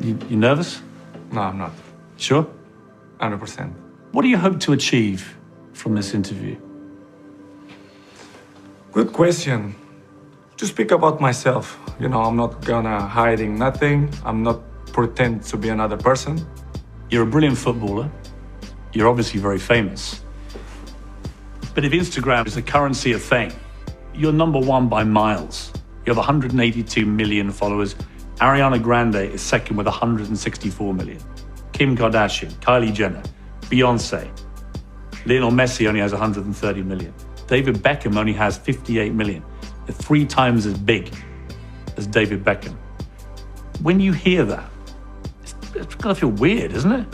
You nervous? No, I'm not. Sure? 100%. What do you hope to achieve from this interview? Good question. To speak about myself. You know, I'm not gonna hiding nothing. I'm not pretend to be another person. You're a brilliant footballer. You're obviously very famous. But if Instagram is the currency of fame, you're number one by miles. You have 182 million followers. Ariana Grande is second with 164 million. Kim Kardashian, Kylie Jenner, Beyonce. Lionel Messi only has 130 million. David Beckham only has 58 million. They're 3 times as big as David Beckham. When you hear that, it's gonna feel weird, isn't it?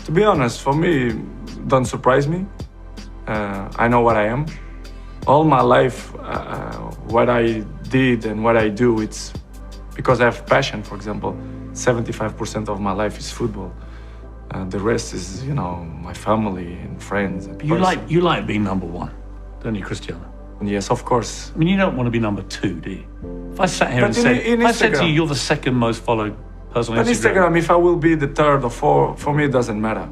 To be honest, for me, don't surprise me. I know what I am. All my life, what I did and what I do, it's because I have passion. For example, 75% of my life is football. The rest is, you know, my family and friends. And You like being number one, don't you, Cristiano? Yes, of course. I mean, you don't want to be number 2, do you? If I sat here But and I said to you, you're the second most followed person on Instagram, if I will be the 3rd or 4th, for me, it doesn't matter.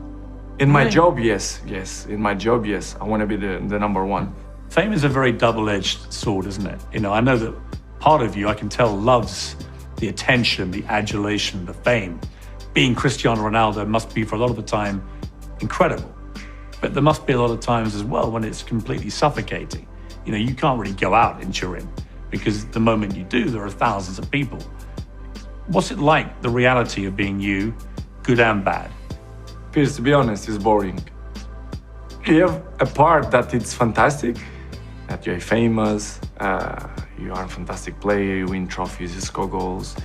In my job, yes. In my job, yes. I want to be the number 1. Fame is a very double-edged sword, isn't it? You know, I know that part of you, I can tell, loves the attention, the adulation, the fame. Being Cristiano Ronaldo must be, for a lot of the time, incredible. But there must be a lot of times as well when it's completely suffocating. You know, you can't really go out in Turin because the moment you do, there are thousands of people. What's it like, the reality of being you, good and bad? Pierce, to be honest, it's boring. You have a part that it's fantastic, that you're famous, you are a fantastic player, you win trophies, you score goals,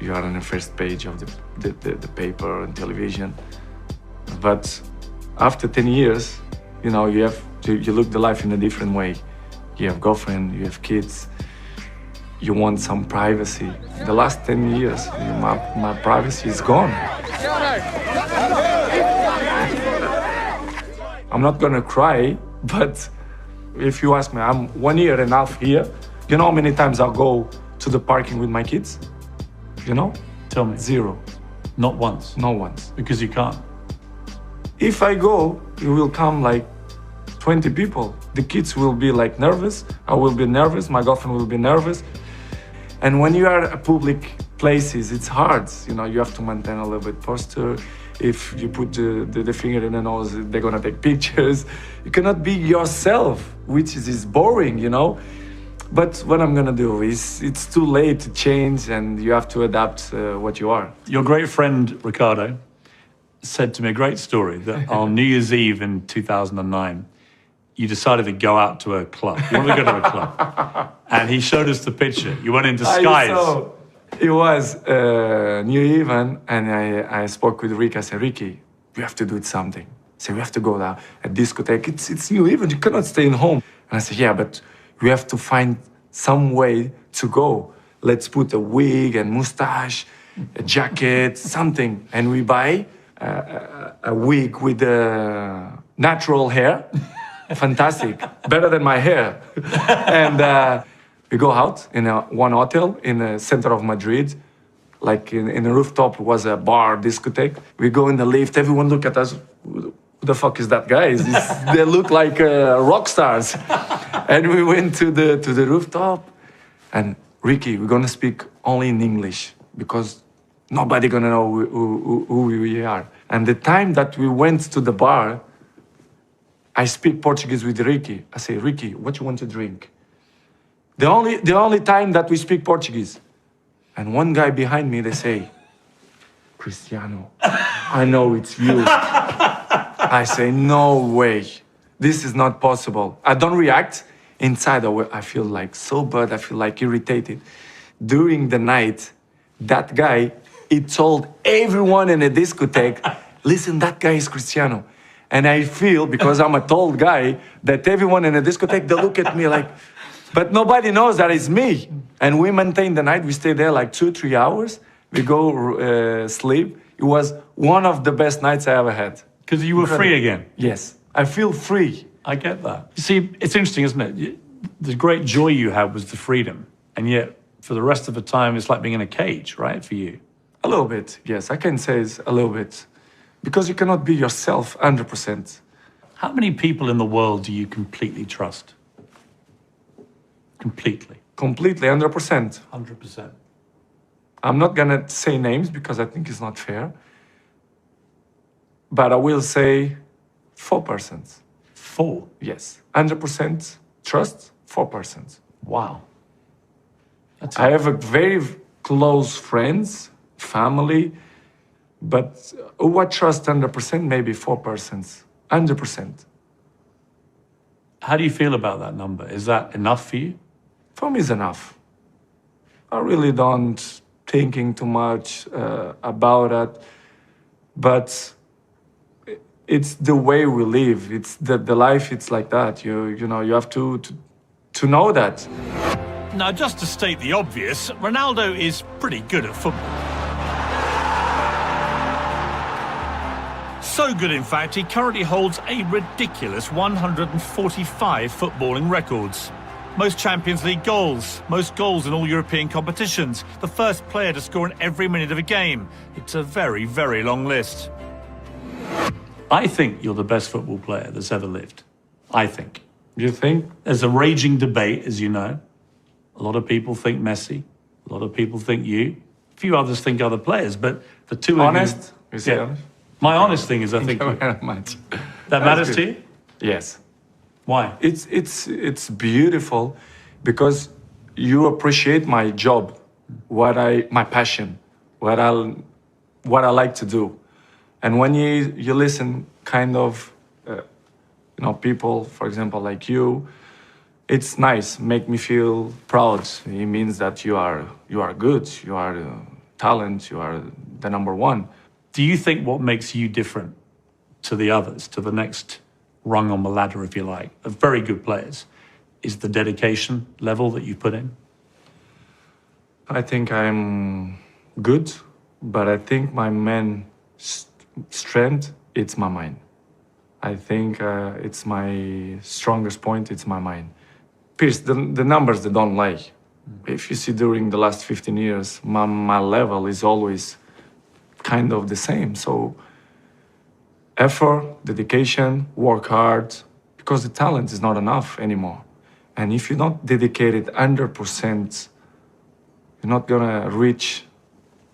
you are on the first page of the paper and television. But after 10 years, you know, you look the life in a different way. You have girlfriend, you have kids, you want some privacy. The last 10 years, my privacy is gone. I'm not gonna cry, but if you ask me, I'm 1.5 years here. You know how many times I'll go to the parking with my kids? You know? Tell me. 0. Not once? Not once. Because you can't? If I go, it will come like 20 people. The kids will be like nervous, I will be nervous, my girlfriend will be nervous. And when you are at public places, it's hard. You know, you have to maintain a little bit posture. If you put the finger in the nose, they're gonna take pictures. You cannot be yourself, which is boring, you know? But what I'm gonna do is, it's too late to change and you have to adapt what you are. Your great friend, Ricardo, said to me a great story that on New Year's Eve in 2009, you decided to go out to a club. You wanted to go to a club. And he showed us the picture. You went in disguise. It was New Eve, and I spoke with Ricky. I said, Ricky, we have to do something. I said, we have to go to a discotheque. It's New Eve, and you cannot stay in home. And I said, yeah, but we have to find some way to go. Let's put a wig and mustache, a jacket, something. And we buy a wig with natural hair. Fantastic, better than my hair. And we go out in one hotel in the center of Madrid, like in the rooftop was a bar, discotheque. We go in the lift, everyone look at us, who the fuck is that guy? They look like rock stars. And we went to the rooftop, and Ricky, we're gonna speak only in English because nobody gonna know who we are. And the time that we went to the bar, I speak Portuguese with Ricky. I say, Ricky, what you want to drink? The only time that we speak Portuguese. And one guy behind me, they say, Cristiano, I know it's you. I say, no way. This is not possible. I don't react. Inside, I feel like so bad. I feel like irritated. During the night, that guy, he told everyone in the discotheque, listen, that guy is Cristiano. And I feel, because I'm a tall guy, that everyone in the discotheque, they look at me like, but nobody knows that it's me. And we maintain the night. We stay there like 2-3 hours. We go sleep. It was one of the best nights I ever had. Because you were free again? Yes. I feel free. I get that. You see, it's interesting, isn't it? The great joy you had was the freedom. And yet, for the rest of the time, it's like being in a cage, right, for you? A little bit, yes. I can say it's a little bit. Because you cannot be yourself 100%. How many people in the world do you completely trust? Completely. Completely, 100%. 100%. I'm not gonna say names because I think it's not fair. But I will say 4%. 4. Yes. 100% trust, 4%. Wow. That's I have a very close friends, family, but who I trust 100%, maybe 4%. 100%. How do you feel about that number? Is that enough for you? For me, it's enough. I really don't thinking too much about it, but it's the way we live. It's the life. It's like that. You know you have to know that. Now, just to state the obvious, Ronaldo is pretty good at football. So good, in fact, he currently holds a ridiculous 145 footballing records. Most Champions League goals, most goals in all European competitions, the first player to score in every minute of a game. It's a very, very long list. I think you're the best football player that's ever lived. I think. You think? There's a raging debate, as you know. A lot of people think Messi. A lot of people think you. A few others think other players, but the two Honest? of you... You say Yeah. honest? My honest thing is I think you. Very much. That matters to you? Yes. Why? It's beautiful because you appreciate my job, my passion, what I like to do, and when you listen, kind of, people, for example, like you, it's nice, make me feel proud. It means that you are good, you are talent, you are the number one. Do you think what makes you different to the others, to the next rung on the ladder, if you like, of very good players, is the dedication level that you put in? I think I'm good, but I think my main strength, it's my mind. I think it's my strongest point, it's my mind. Pierce, the numbers, they don't lie. If you see during the last 15 years, my level is always kind of the same. So effort, dedication, work hard, because the talent is not enough anymore. And if you're not dedicated 100%, you're not gonna reach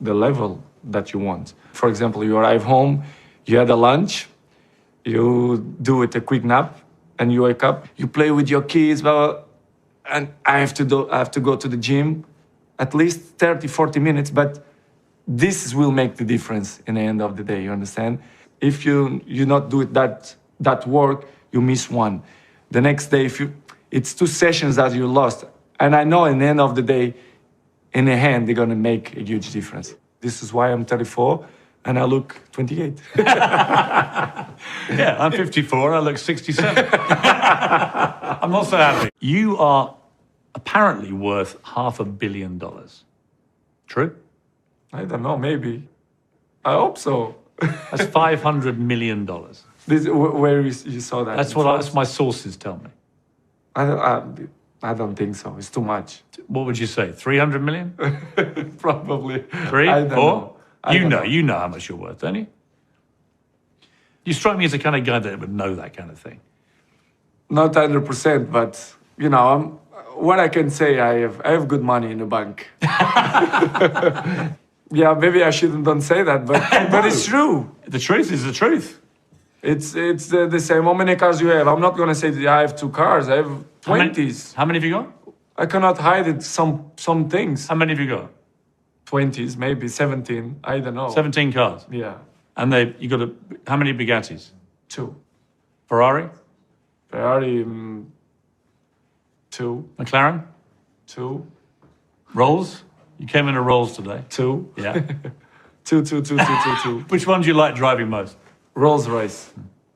the level that you want. For example, you arrive home, you had a lunch, you do it a quick nap, and you wake up, you play with your kids, blah, blah, and I have to go to the gym at least 30, 40 minutes, but this will make the difference in the end of the day, you understand? If you not do it that work, you miss one. The next day, it's 2 sessions that you lost. And I know in the end of the day, in the hand, they're gonna make a huge difference. This is why I'm 34 and I look 28. Yeah, I'm 54 and I look 67. I'm not so happy. You are apparently worth $500 million. True? I don't know, maybe. I hope so. That's $500 million. Where you saw that? That's my sources tell me. I don't think so. It's too much. What would you say? 300 million? Probably. 3? I don't 4? know. You know how much you're worth, don't you? You strike me as the kind of guy that would know that kind of thing. Not 100%, but what I can say, I have good money in the bank. Yeah, maybe I don't say that, but it's true. The truth is the truth. It's the same. How many cars you have? I'm not gonna say that I have 2 cars. I have 20s. How many have you got? I cannot hide it. Some things. How many have you got? 20s, maybe 17. I don't know. 17 cars. Yeah. And you got how many Bugattis? 2. Ferrari? Ferrari, 2. McLaren? 2. Rolls? You came in a Rolls today. 2. Yeah. 2. Which one do you like driving most? Rolls Royce.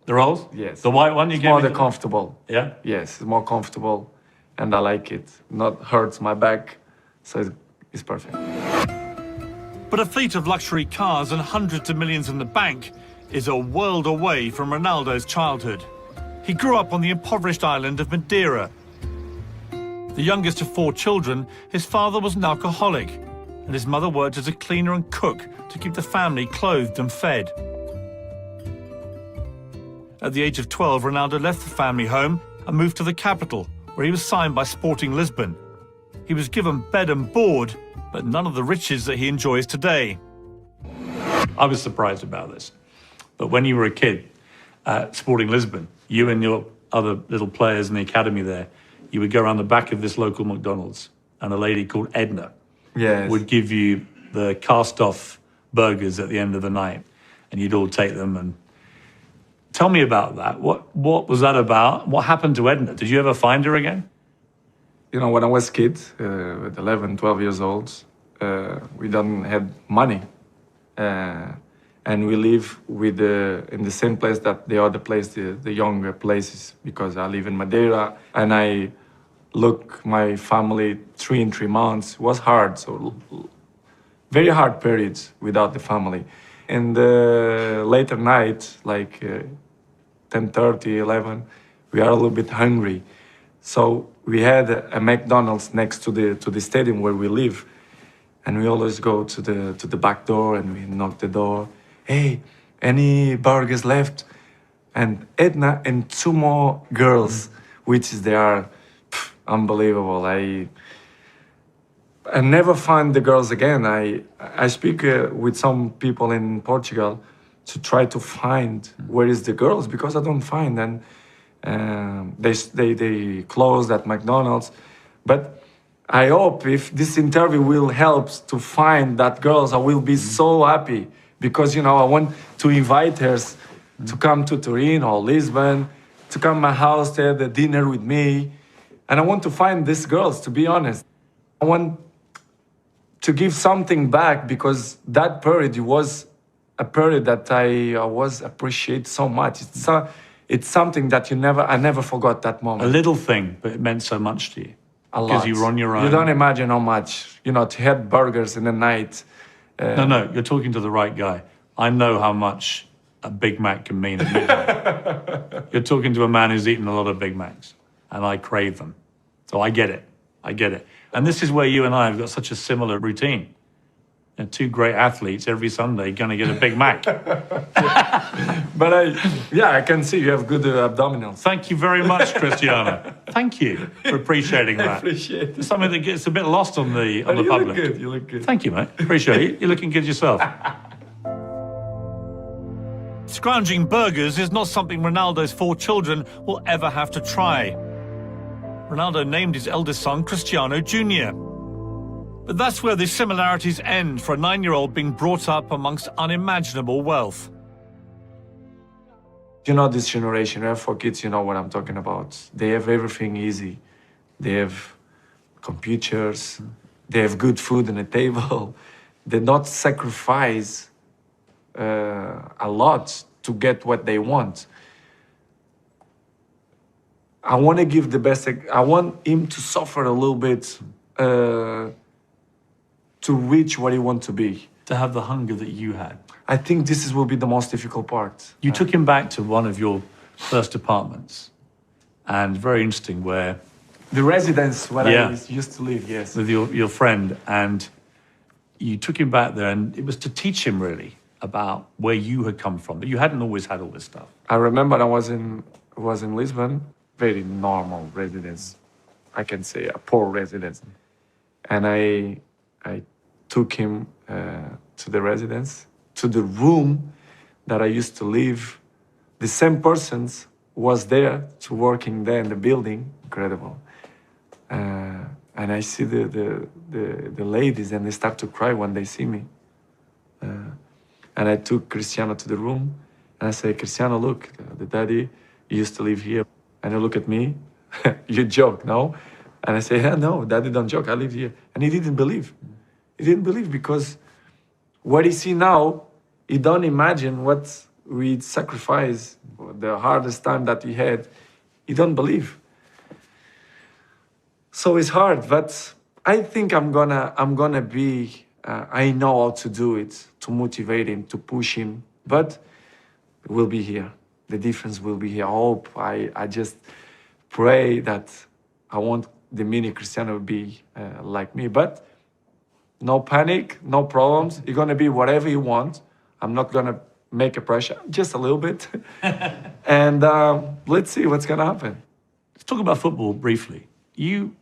The Rolls? Yes. The white one you It's gave more me? comfortable. Yeah? Yes, it's more comfortable, and I like it. Not hurts my back, so it's perfect. But a fleet of luxury cars and hundreds of millions in the bank is a world away from Ronaldo's childhood. He grew up on the impoverished island of Madeira. The youngest of 4 children, his father was an alcoholic. and his mother worked as a cleaner and cook to keep the family clothed and fed. At the age of 12, Ronaldo left the family home and moved to the capital, where he was signed by Sporting Lisbon. He was given bed and board, but none of the riches that he enjoys today. I was surprised about this, but when you were a kid at Sporting Lisbon, you and your other little players in the academy there, you would go around the back of this local McDonald's, and a lady called Edna would give you the cast-off burgers at the end of the night, and you'd all take them. And tell me about that. What was that about? What happened to Edna? Did you ever find her again? You know, when I was a kid, with 11, 12 years old, we don't have money. And we live in the same place that the other place, the younger places, because I live in Madeira, and I look my family 3 in 3 months. It was hard, so very hard periods without the family. In the later night, like 10:30, 11, we are a little bit hungry. So we had a McDonald's next to the stadium where we live, and we always go to the back door and we knock the door. Hey, any burgers left? And Edna and 2 more girls, which they are unbelievable. I never find the girls again. I speak with some people in Portugal to try to find where is the girls, because I don't find. And they closed at McDonald's. But I hope if this interview will help to find that girls, I will be so happy, because, you know, I want to invite her to come to Turin or Lisbon, to come to my house, to have a dinner with me. And I want to find these girls, to be honest. I want to give something back, because that period was a period that I was appreciate so much. It's something that I never forgot that moment. A little thing, but it meant so much to you. A lot. Because you were on your own. You don't imagine how much, you know, to have burgers in the night. No, you're talking to the right guy. I know how much a Big Mac can mean at midnight. You're talking to a man who's eaten a lot of Big Macs, and I crave them. So I get it. And this is where you and I have got such a similar routine. And 2 great athletes every Sunday going to get a Big Mac. But I can see you have good abdominals. Thank you very much, Cristiano. Thank you for appreciating that. I appreciate it. It's something that gets a bit lost on the public. You look good. Thank you, mate. Appreciate it. You're looking good yourself. Scrounging burgers is not something Ronaldo's 4 children will ever have to try. Ronaldo named his eldest son Cristiano Jr. But that's where the similarities end for a 9-year-old being brought up amongst unimaginable wealth. You know, this generation, for kids, you know what I'm talking about. They have everything easy. They have computers. They have good food on the table. They don't sacrifice a lot to get what they want. I want to give the best. I want him to suffer a little bit to reach what he wants to be. To have the hunger that you had. I think this will be the most difficult part. You took him back to one of your first apartments, and very interesting, where the residence where I used to live, yes. With your friend, and you took him back there, and it was to teach him really about where you had come from, that you hadn't always had all this stuff. I remember I was in Lisbon, very normal residence, I can say a poor residence, and I took him to the residence, to the room that I used to live. The same persons was there to working there in the building. Incredible. And I see the ladies, and they start to cry when they see me. And I took Cristiano to the room, and I say, Cristiano, look, the daddy used to live here. And he look at me, you joke, no? And I say, no, daddy don't joke, I live here. And he didn't believe. He didn't believe, because what he see now, he don't imagine what we sacrificed, the hardest time that he had. He don't believe. So it's hard, but I think I'm gonna be, I know how to do it, to motivate him, to push him, but we'll be here. The difference will be here. I hope, I just pray that I want the mini Cristiano to be like me, but No panic, no problems. You're gonna be whatever you want. I'm not gonna make a pressure, just a little bit. And let's see what's gonna happen. Let's talk about football briefly. You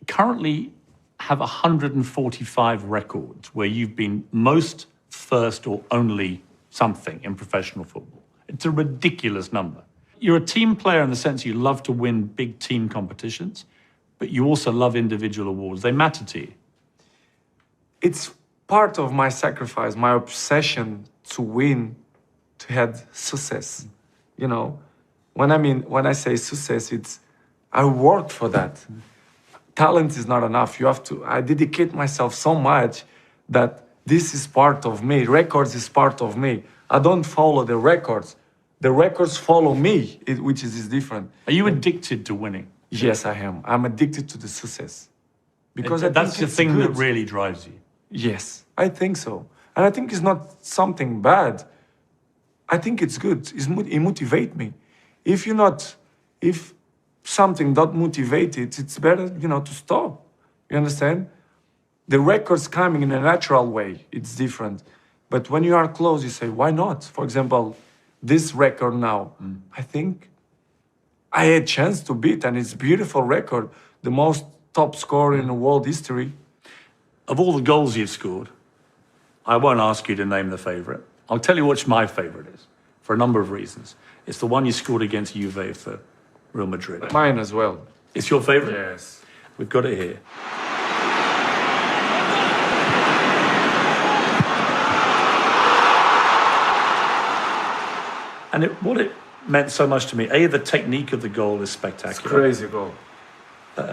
currently have 145 records where you've been most, first, or only something in professional football. It's a ridiculous number. You're a team player in the sense you love to win big team competitions, but you also love individual awards. They matter to you. It's part of my sacrifice, my obsession to win, to have success. You know, when I say success, it's I worked for that. Talent is not enough. You have to. I dedicate myself so much that this is part of me. Records is part of me. I don't follow the records. The records follow me, which is different. Are you addicted to winning? Yes, I am. I'm addicted to the success because That's the thing that really drives you. Yes, I think so. And I think it's not something bad. I think it's good. It motivates me. If something not motivated, it's better, to stop. You understand? The record's coming in a natural way. It's different. But when you are close, you say, why not? For example, this record now, I think I had a chance to beat, and it's a beautiful record. The most top scorer in the world history. Of all the goals you've scored, I won't ask you to name the favourite. I'll tell you which my favourite is, for a number of reasons. It's the one you scored against Juve for Real Madrid. Mine as well. It's your favourite? Yes. We've got it here. And what it meant so much to me, A, the technique of the goal is spectacular. It's crazy goal.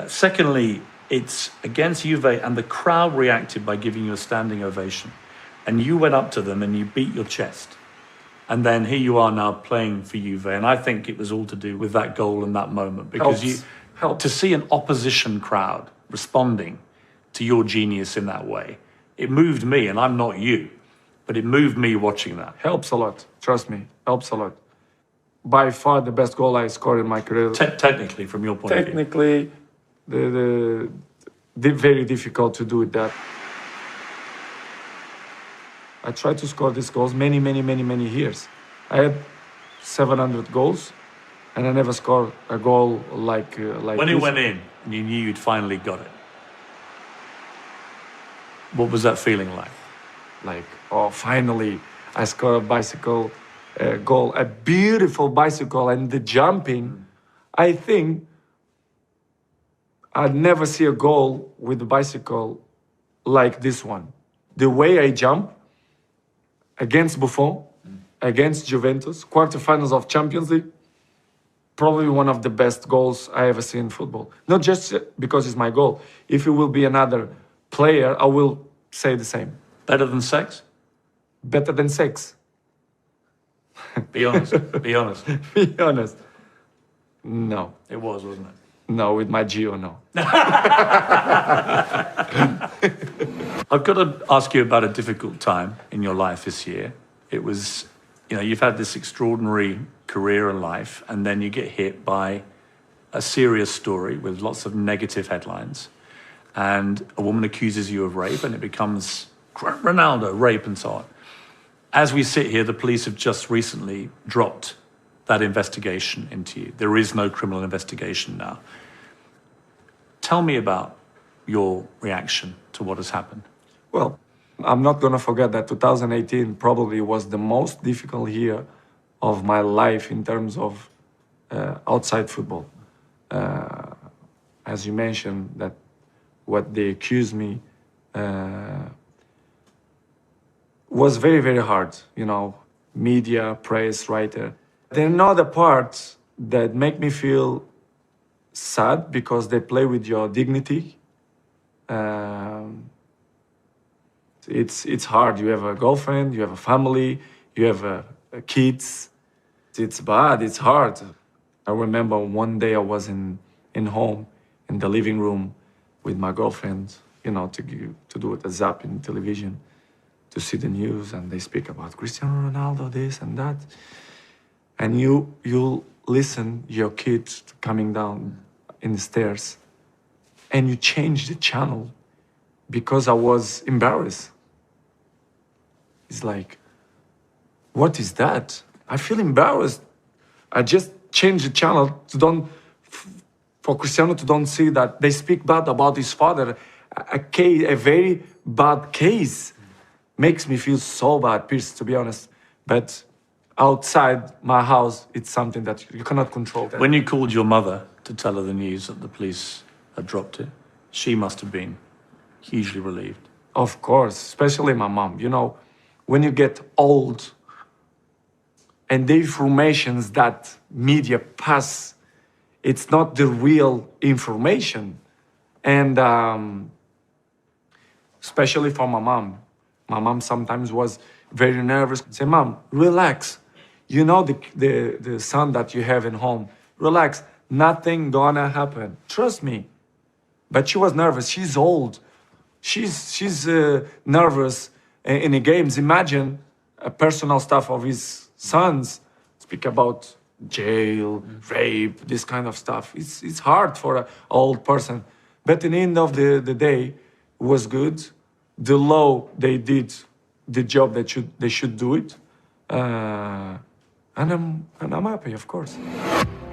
Secondly, it's against Juve, and the crowd reacted by giving you a standing ovation. And you went up to them and you beat your chest. And then here you are now playing for Juve. And I think it was all to do with that goal and that moment. Because Helps. to see an opposition crowd responding to your genius in that way, it moved me, and I'm not you, but it moved me watching that. Helps a lot. Trust me. Helps a lot. By far the best goal I scored in my career. Technically, from your point of view. Technically, the very difficult to do that. I tried to score these goals many years. I had 700 goals, and I never scored a goal like When it went in, and you knew you'd finally got it, what was that feeling like? Like, oh, finally, I scored a bicycle goal, a beautiful bicycle, and the jumping. I think I'd never see a goal with the bicycle like this one. The way I jump against Buffon, against Juventus, quarterfinals of Champions League, probably one of the best goals I ever seen in football. Not just because it's my goal. If it will be another player, I will say the same. Better than sex? Better than sex. Be honest. Be honest. Be honest. No. It was, wasn't it? No, with my Gio, no. I've got to ask you about a difficult time in your life this year. It was, you've had this extraordinary career and life, and then you get hit by a serious story with lots of negative headlines. And a woman accuses you of rape, and it becomes Ronaldo, rape, and so on. As we sit here, the police have just recently dropped that investigation into you. There is no criminal investigation now. Tell me about your reaction to what has happened. Well, I'm not going to forget that 2018 probably was the most difficult year of my life in terms of outside football. As you mentioned, that what they accused me was very hard. Media, press, writer. There's another part that make me feel sad because they play with your dignity. It's hard. You have a girlfriend, you have a family, you have kids. It's bad. It's hard. I remember one day I was in home in the living room with my girlfriend, to do a zap in television, to see the news, and they speak about Cristiano Ronaldo, this and that. And you listen your kids coming down in the stairs, and you change the channel. because I was embarrassed. It's like, what is that? I feel embarrassed. I just changed the channel to for Cristiano to don't see that they speak bad about his father. A very bad case makes me feel so bad, Pierce, to be honest. But outside my house, it's something that you cannot control. When you called your mother to tell her the news that the police had dropped it, she must have been hugely relieved. Of course, especially my mom. You know, when you get old and the informations that media pass, it's not the real information. And especially for my mom. My mom sometimes was very nervous. Say, Mom, relax. You know the son that you have in home. Relax. Nothing gonna happen. Trust me. But she was nervous. She's old. She's nervous in the games. Imagine personal stuff of his sons. Speak about jail, rape, this kind of stuff. It's hard for an old person. But in the end of the day, it was good. The law, they did the job that they should do it. And I'm happy, of course.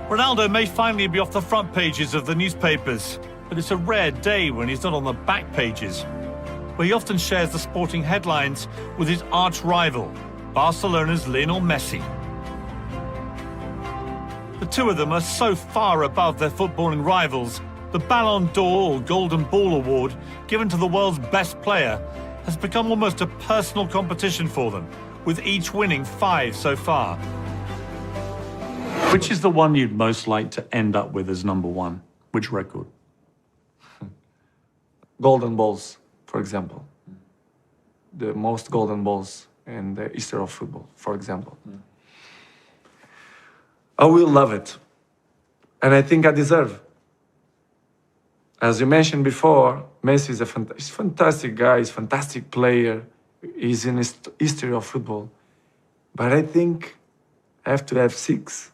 Ronaldo may finally be off the front pages of the newspapers, but it's a rare day when he's not on the back pages, where he often shares the sporting headlines with his arch rival, Barcelona's Lionel Messi. The two of them are so far above their footballing rivals, the Ballon d'Or or Golden Ball award given to the world's best player has become almost a personal competition for them, with each winning 5 so far. Which is the one you'd most like to end up with as number one? Which record? Golden balls, for example. The most golden balls in the history of football, for example. I will love it. And I think I deserve. As you mentioned before, Messi is he's a fantastic guy, he's a fantastic player. He's in the history of football. But I think I have to have 6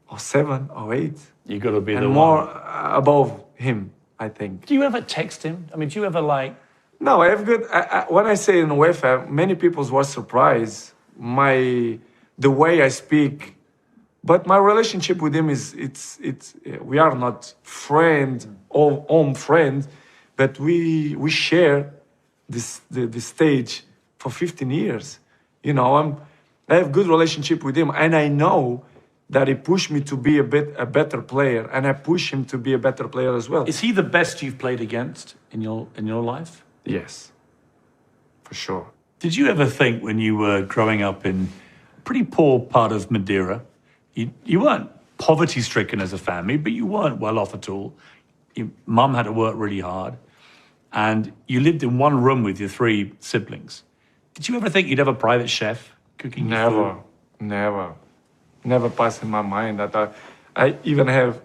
or 7 or 8. You got to be and the more one. above him, I think. Do you ever text him? I mean, do you ever like... No, I have good. When I say in UEFA, many people were surprised the way I speak. But my relationship with him is we are not friend or home friend, but we share the stage for 15 years. You know, I have good relationship with him, and I know that he pushed me to be a better player, and I push him to be a better player as well. Is he the best you've played against in your life? Yes, for sure. Did you ever think when you were growing up in a pretty poor part of Madeira, you weren't poverty-stricken as a family, but you weren't well off at all. Your mum had to work really hard, and you lived in one room with your 3 siblings. Did you ever think you'd have a private chef cooking your food? Never passed in my mind that I even have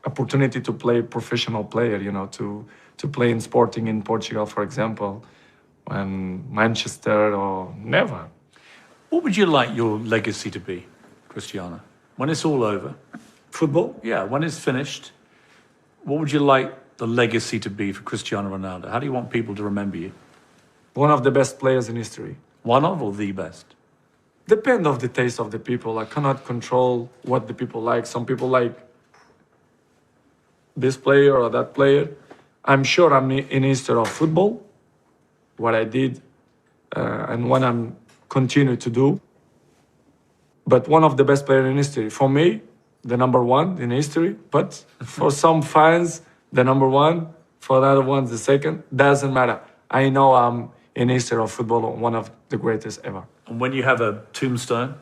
opportunity to play professional player, you know, to play in Sporting in Portugal, for example, and Manchester, or never. What would you like your legacy to be, Cristiano? When it's all over? Football? Yeah, when it's finished, what would you like the legacy to be for Cristiano Ronaldo? How do you want people to remember you? One of the best players in history. One of or the best? Depend of the taste of the people. I cannot control what the people like. Some people like this player or that player. I'm sure I'm in history of football, what I did and what I'm continue to do. But one of the best players in history. For me, the number 1 in history. But for some fans, the number 1. For the other ones, the second. Doesn't matter. I know I'm in history of football, one of the greatest ever. And when you have a tombstone?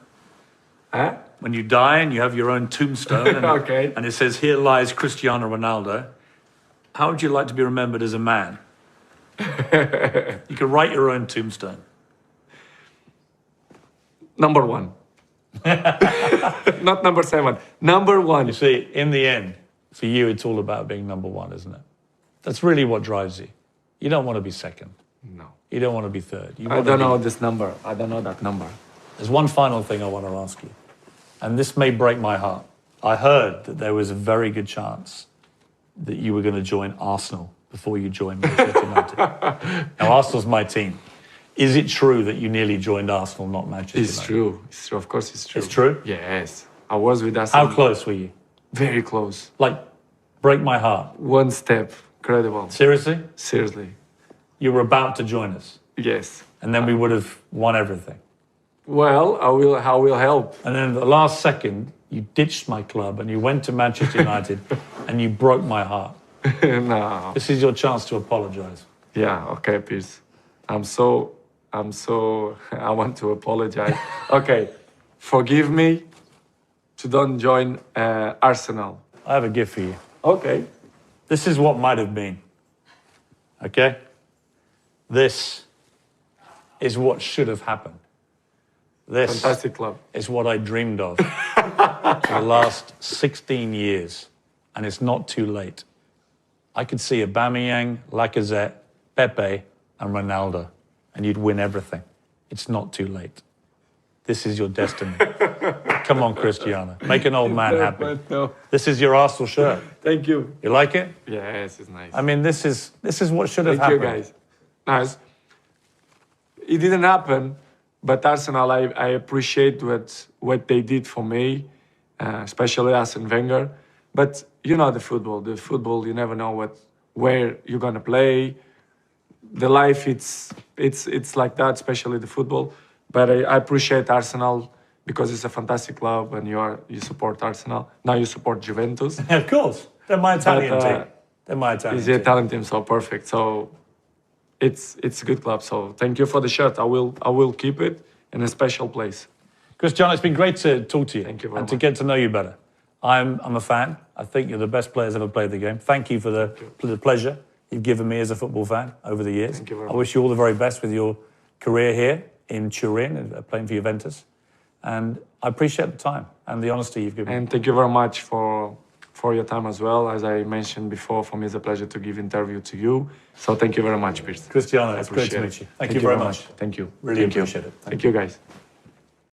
Huh? When you die and you have your own tombstone and, okay. And it says, here lies Cristiano Ronaldo, how would you like to be remembered as a man? You could write your own tombstone. Number 1. Not number 7. Number 1. You see, in the end, for you, it's all about being number 1, isn't it? That's really what drives you. You don't want to be second. No. You don't want to be third. I don't know this number. I don't know that number. There's one final thing I want to ask you, and this may break my heart. I heard that there was a very good chance that you were going to join Arsenal before you joined Manchester United. Now, Arsenal's my team. Is it true that you nearly joined Arsenal, not Manchester United? It's true. It's true. Of course, it's true. It's true? Yes. I was with Arsenal. How close were you? Very close. Like, break my heart. One step. Incredible. Seriously? Seriously. You were about to join us, Yes. and then we would have won everything. Well, I will help. And then at the last second, you ditched my club and you went to Manchester United and you broke my heart. No. This is your chance to apologise. Yeah, okay, Piers. I want to apologize. Okay, forgive me to don't join Arsenal. I have a gift for you. Okay. This is what might have been. Okay? This is what should have happened. This Fantastic club. is what I dreamed of for the last 16 years, and it's not too late. I could see Aubameyang, Lacazette, Pepe, and Ronaldo, and you'd win everything. It's not too late. This is your destiny. Come on, Cristiano. Make an old man happy. No. This is your Arsenal shirt. Thank you. You like it? Yes, it's nice. I mean, this is what should have Thank you, happened. guys. Nice. It didn't happen, but Arsenal, I appreciate what they did for me, especially Arsene Wenger. But you know the football, you never know where you're gonna play. The life, it's like that, especially the football. But I appreciate Arsenal because it's a fantastic club, and you support Arsenal. Now you support Juventus. Of course, they're my Italian But, team. They're my Italian It's the team. Italian team, so perfect. So it's a good club. So thank you for the shirt. I will keep it in a special place. Cristiano, it's been great to talk to you. Thank you very and to much. get to know you better. I'm a fan. I think you're the best players ever played the game. Thank you for the pleasure you've given me as a football fan over the years. Thank you very I wish you all the very best with your career here in Turin, playing for Juventus. And I appreciate the time and the honesty you've given me. And thank you very much for your time as well. As I mentioned before, for me it's a pleasure to give interview to you. So thank you very much, Piers. Cristiano, it's great to Appreciate meet it. you. Thank you very much. Thank you. Really Thank you. appreciate it. Thank you, guys.